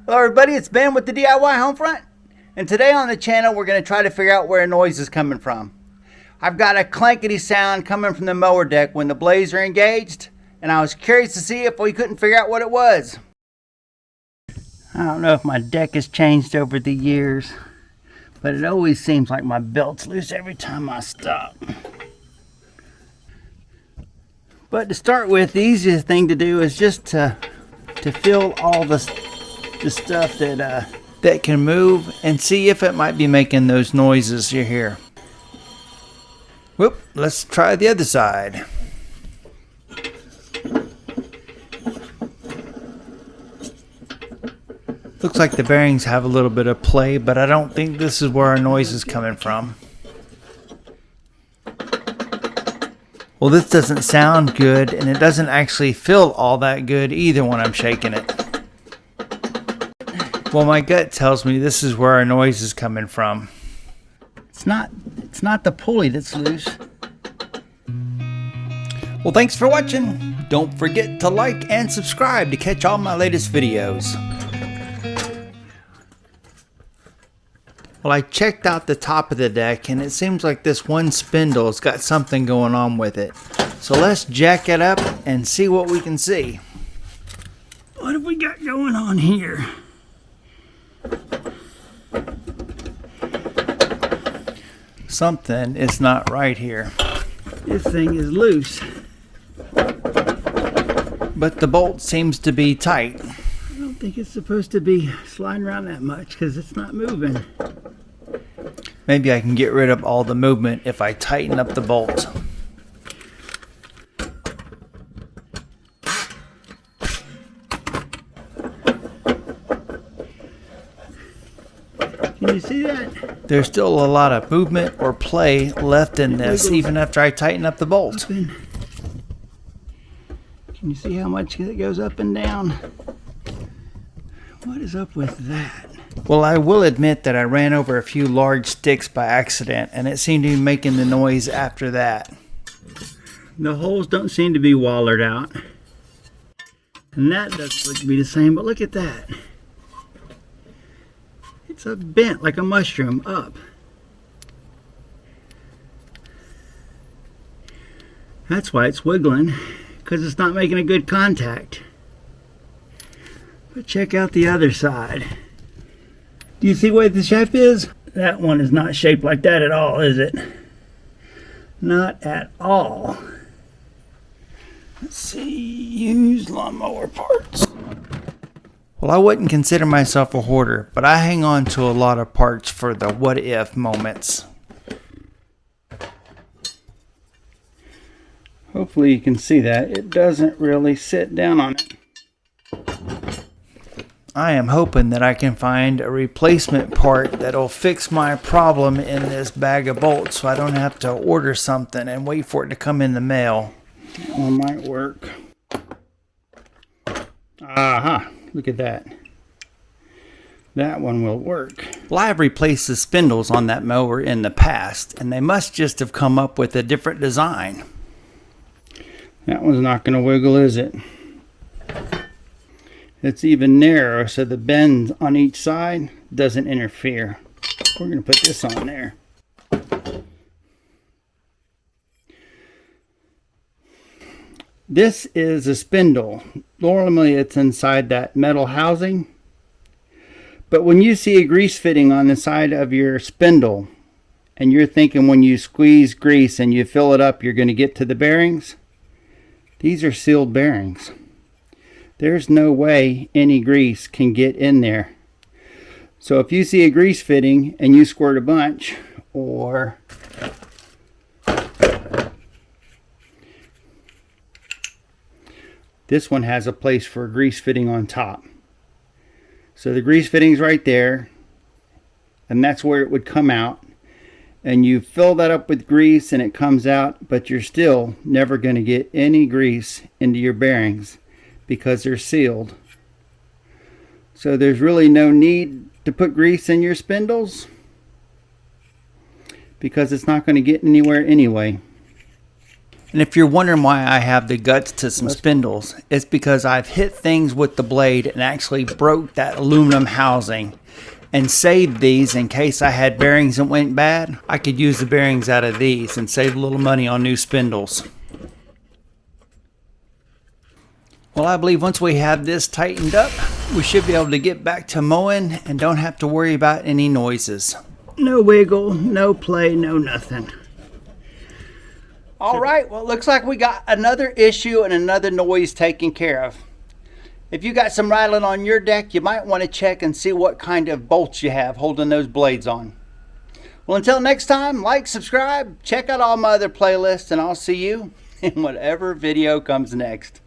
Hello everybody, it's Ben with the DIY Homefront, and today on the channel we're going to try to figure out where a noise is coming from. I've got a clankety sound coming from the mower deck when the blades are engaged, and I was curious to see if we couldn't figure out what it was. I don't know if my deck has changed over the years, but it always seems like my belt's loose every time I stop. But to start with, the easiest thing to do is just to feel all the stuff that can move and see if it might be making those noises you hear. Whoop, let's try the other side. Looks like the bearings have a little bit of play, but I don't think this is where our noise is coming from. Well, this doesn't sound good, and it doesn't actually feel all that good either when I'm shaking it. Well, my gut tells me this is where our noise is coming from. It's not the pulley that's loose. Well, thanks for watching. Don't forget to like and subscribe to catch all my latest videos. Well, I checked out the top of the deck, and it seems like this one spindle has got something going on with it. So let's jack it up and see what we can see. What have we got going on here? Something is not right here. This thing is loose, but the bolt seems to be tight. I don't think it's supposed to be sliding around that much because it's not moving. Maybe I can get rid of all the movement if I tighten up the bolt. Can you see that? There's still a lot of movement or play left in this even after I tighten up the bolt. Can you see how much it goes up and down? What is up with that? Well, I will admit that I ran over a few large sticks by accident, and it seemed to be making the noise after that. The holes don't seem to be wallered out. And that doesn't look to be the same, but look at that. It's a bent like a mushroom up. That's why it's wiggling, because it's not making a good contact. But check out the other side. Do you see what the shape is? That one is not shaped like that at all, is it? Not at all. Let's see, use lawnmower parts. Well, I wouldn't consider myself a hoarder, but I hang on to a lot of parts for the what if moments. Hopefully you can see that. It doesn't really sit down on it. I am hoping that I can find a replacement part that'll fix my problem in this bag of bolts so I don't have to order something and wait for it to come in the mail. That one might work. Aha, look at that. That one will work. Well, I have replaced the spindles on that mower in the past, and they must just have come up with a different design. That one's not going to wiggle, is it? It's even narrower, so the bend on each side doesn't interfere. We're going to put this on there. This is a spindle. Normally it's inside that metal housing. But when you see a grease fitting on the side of your spindle, and you're thinking when you squeeze grease and you fill it up you're going to get to the bearings, these are sealed bearings. There's no way any grease can get in there. So if you see a grease fitting and you squirt a bunch, or this one has a place for a grease fitting on top. So the grease fitting's right there, and that's where it would come out. And you fill that up with grease and it comes out, but you're still never going to get any grease into your bearings because they're sealed. So there's really no need to put grease in your spindles because it's not going to get anywhere anyway. And if you're wondering why I have the guts to some spindles, it's because I've hit things with the blade and actually broke that aluminum housing and saved these in case I had bearings that went bad. I could use the bearings out of these and save a little money on new spindles. Well, I believe once we have this tightened up, we should be able to get back to mowing and don't have to worry about any noises. No wiggle, no play, no nothing. All right, well, it looks like we got another issue and another noise taken care of. If you got some rattling on your deck, you might want to check and see what kind of bolts you have holding those blades on. Well, until next time, like, subscribe, check out all my other playlists, and I'll see you in whatever video comes next.